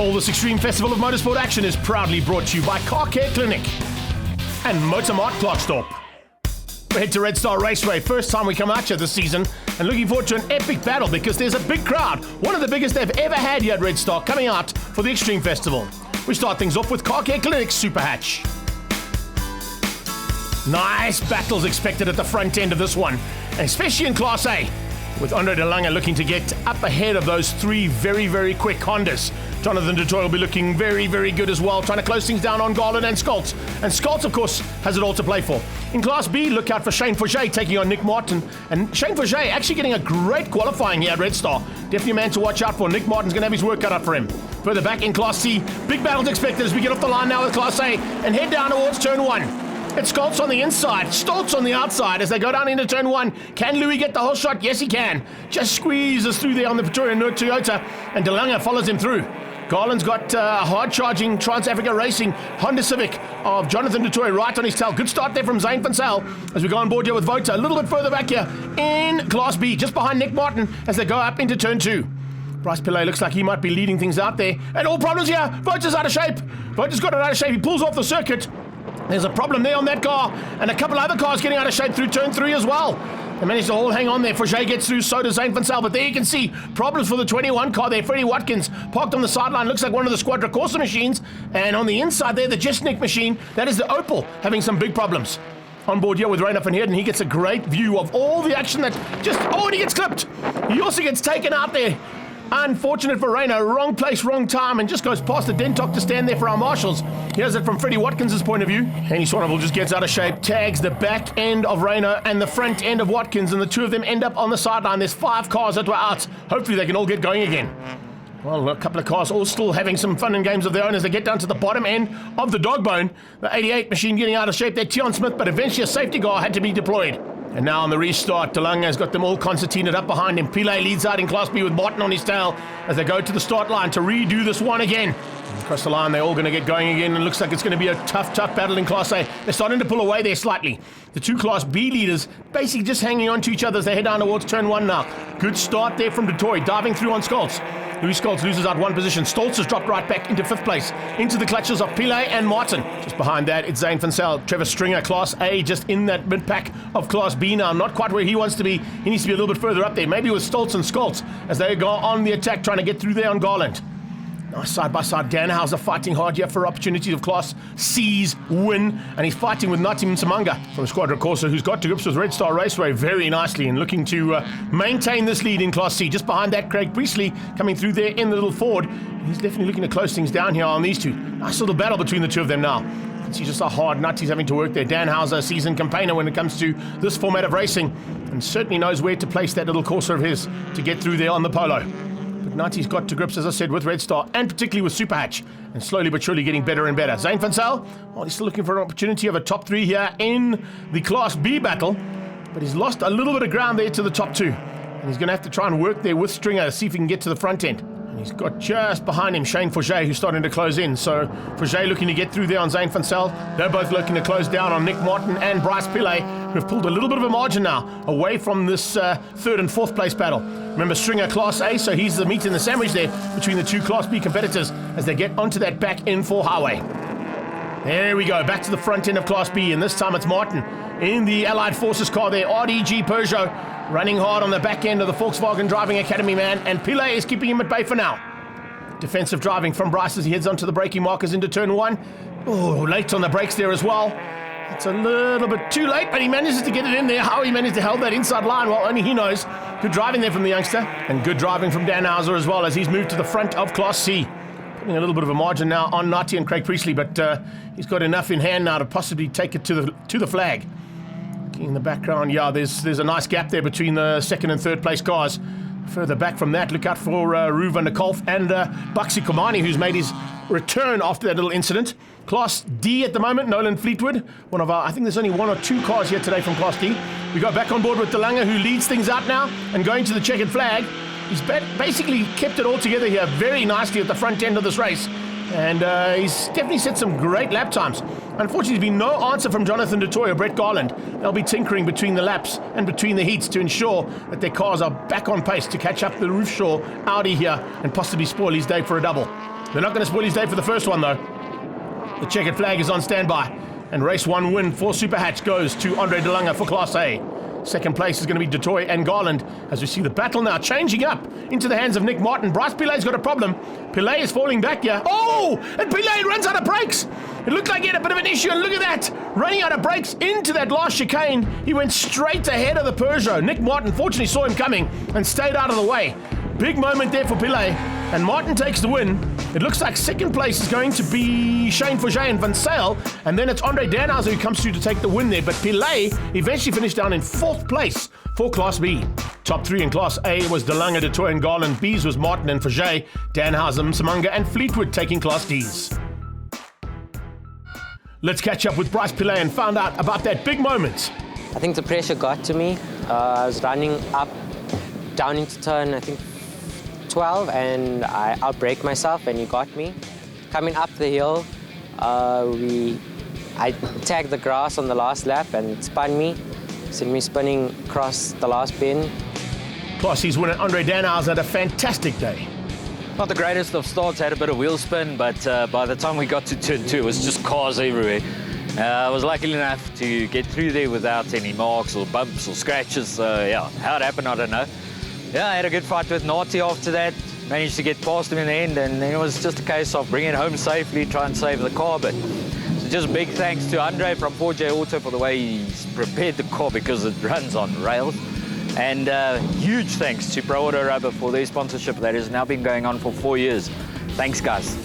All this extreme festival of motorsport action is proudly brought to you by Car Care Clinic and Motormart Clarkstorp. We head to Red Star Raceway, first time we come out here this season, and looking forward to an epic battle because there's a big crowd, one of the biggest they've ever had here at Red Star, coming out for the Extreme Festival. We start things off with Car Care Clinic's Superhatch. Nice battles expected at the front end of this one, and especially in Class A, with Andre de Lange looking to get up ahead of those three very, very quick Hondas. Jonathan Dutoy will be looking very, very good as well, trying to close things down on Garland and Scholz. And Scholz, of course, has it all to play for. In Class B, look out for Shane Forget taking on Nick Martin. And Shane Forget actually getting a great qualifying here at Red Star. Definitely a man to watch out for. Nick Martin's going to have his work cut out for him. Further back in Class C, big battles expected as we get off the line now with Class A and head down towards Turn 1. It's Scholz on the inside, Stoltz on the outside as they go down into Turn 1. Can Louis get the whole shot? Yes, he can. Just squeezes through there on the Pretoria Toyota, and de Lange follows him through. Garland's got hard-charging Trans-Africa Racing Honda Civic of Jonathan Dutoy right on his tail. Good start there from Zane van Zyl as we go on board here with Vota. A little bit further back here in Class B, just behind Nick Martin as they go up into Turn 2. Bryce Pillay looks like he might be leading things out there. And all problems here. Vota's out of shape. Vota's got it out of shape. He pulls off the circuit. There's a problem there on that car, and a couple other cars getting out of shape through Turn 3 as well. They managed to all hang on there. Forget gets through, so does Zane van Zyl, but there you can see problems for the 21 car there. Freddie Watkins parked on the sideline, looks like one of the Squadra Corsa machines, and on the inside there, the Jesnik machine, that is the Opel, having some big problems. On board here with Rainer van Heerden, he gets a great view of all the action that and he gets clipped. He also gets taken out there. Unfortunate for Rainer, wrong place, wrong time, and just goes past the Dentock to stand there for our marshals. Here's it from Freddie Watkins' point of view. Henny Swanepoel just gets out of shape, tags the back end of Rainer and the front end of Watkins, and the two of them end up on the sideline. There's 5 cars that were out. Hopefully they can all get going again. Well, a couple of cars all still having some fun and games of their own as they get down to the bottom end of the dog bone. The 88 machine getting out of shape there, Tion Smith, but eventually a safety car had to be deployed. And now on the restart, de Lange has got them all concertinaed up behind him. Pillay leads out in Class B with Martin on his tail as they go to the start line to redo this one again. Across the line, they're all going to get going again, and it looks like it's going to be a tough battle in Class A. They're starting to pull away there slightly. The two Class B leaders basically just hanging on to each other as they head down towards Turn 1 now. Good start there from Dutoy, diving through on Scholz. Louis Scholz loses out one position. Stoltz has dropped right back into 5th place, into the clutches of Pillay and Martin. Just behind that, it's Zane van Zyl. Trevor Stringer, Class A, just in that mid-pack of Class B now. Not quite where he wants to be. He needs to be a little bit further up there, maybe with Stoltz and Scholz as they go on the attack, trying to get through there on Garland. Nice side-by-side. Danhauser fighting hard here for opportunities of Class C's win, and he's fighting with Natim Samanga from Squadra Corsa, who's got to grips with Red Star Raceway very nicely and looking to maintain this lead in Class C. Just behind that, Craig Priestley coming through there in the little Ford. He's definitely looking to close things down here on these two. Nice little battle between the two of them now. You can see just how hard Nut he's having to work there. Danhauser, a seasoned campaigner when it comes to this format of racing, and certainly knows where to place that little Corsa of his to get through there on the Polo. But Nutty's got to grips, as I said, with Red Star, and particularly with Superhatch, and slowly but surely getting better and better. Zane van Zyl, well, he's still looking for an opportunity of a top 3 here in the Class B battle, but he's lost a little bit of ground there to the top 2. And he's going to have to try and work there with Stringer to see if he can get to the front end. And he's got just behind him Shane Forget, who's starting to close in. So Forget looking to get through there on Zane van Zyl. They're both looking to close down on Nick Martin and Bryce Pillay, who have pulled a little bit of a margin now away from this 3rd and 4th place battle. Remember, Stringer Class A, so he's the meat in the sandwich there between the two Class B competitors as they get onto that back N4 highway. There we go, back to the front end of Class B, and this time it's Martin in the Allied Forces car there, RDG Peugeot, running hard on the back end of the Volkswagen Driving Academy man, and Pillay is keeping him at bay for now. Defensive driving from Bryce as he heads onto the braking markers into Turn 1. Oh, late on the brakes there as well. It's a little bit too late, but he manages to get it in there. How he managed to hold that inside line, well, only he knows. Good driving there from the youngster, and good driving from Danhauser as well as he's moved to the front of Class C. Putting a little bit of a margin now on Nati and Craig Priestley, but he's got enough in hand now to possibly take it to the flag. Looking in the background, yeah, there's a nice gap there between the 2nd and 3rd place cars. Further back from that, look out for Roo van der Kolf and Baxi Komani, who's made his return after that little incident. Class D at the moment, Nolan Fleetwood. One of our, I think there's only 1 or 2 cars here today from Class D. We go back on board with de Lange, who leads things out now and going to the checkered flag. He's basically kept it all together here very nicely at the front end of this race. And he's definitely set some great lap times. Unfortunately, there's been no answer from Jonathan Dutoy or Brett Garland. They'll be tinkering between the laps and between the heats to ensure that their cars are back on pace to catch up the Roofshaw Audi here and possibly spoil his day for a double. They're not going to spoil his day for the first one, though. The checkered flag is on standby. And race 1 win for Superhatch goes to Andre de Lange for Class A. Second place is going to be Dutoy and Garland, as we see the battle now changing up into the hands of Nick Martin. Bryce Pillet's got a problem. Pillet is falling back here. Oh! And Pillet runs out of brakes! It looked like he had a bit of an issue, and look at that! Running out of brakes into that last chicane. He went straight ahead of the Peugeot. Nick Martin fortunately saw him coming and stayed out of the way. Big moment there for Pillet, and Martin takes the win. It looks like second place is going to be Shane Forget and Van Sale, and then it's Andre Danhauser who comes through to take the win there, but Pillet eventually finished down in 4th place for Class B. Top 3 in Class A was De Lange, Dutoy and Garland. B's was Martin and Forget, Danhauser, Msimanga and Fleetwood taking Class Ds. Let's catch up with Bryce Pillet and find out about that big moment. I think the pressure got to me. I was running up, down into turn, I think 12, and I outbraked myself and he got me. Coming up the hill, I tagged the grass on the last lap and it spun me, sent me spinning across the last bend. Class C's winner Andre Danhauser had a fantastic day. Not the greatest of starts, had a bit of wheel spin, but by the time we got to turn 2, it was just cars everywhere. I was lucky enough to get through there without any marks or bumps or scratches, so yeah, how it happened, I don't know. Yeah, I had a good fight with Nati after that, managed to get past him in the end, and then it was just a case of bringing it home safely, try and save the car. But so just big thanks to Andre from 4J Auto for the way he's prepared the car, because it runs on rails. And huge thanks to Pro Auto Rubber for their sponsorship that has now been going on for 4 years. Thanks, guys.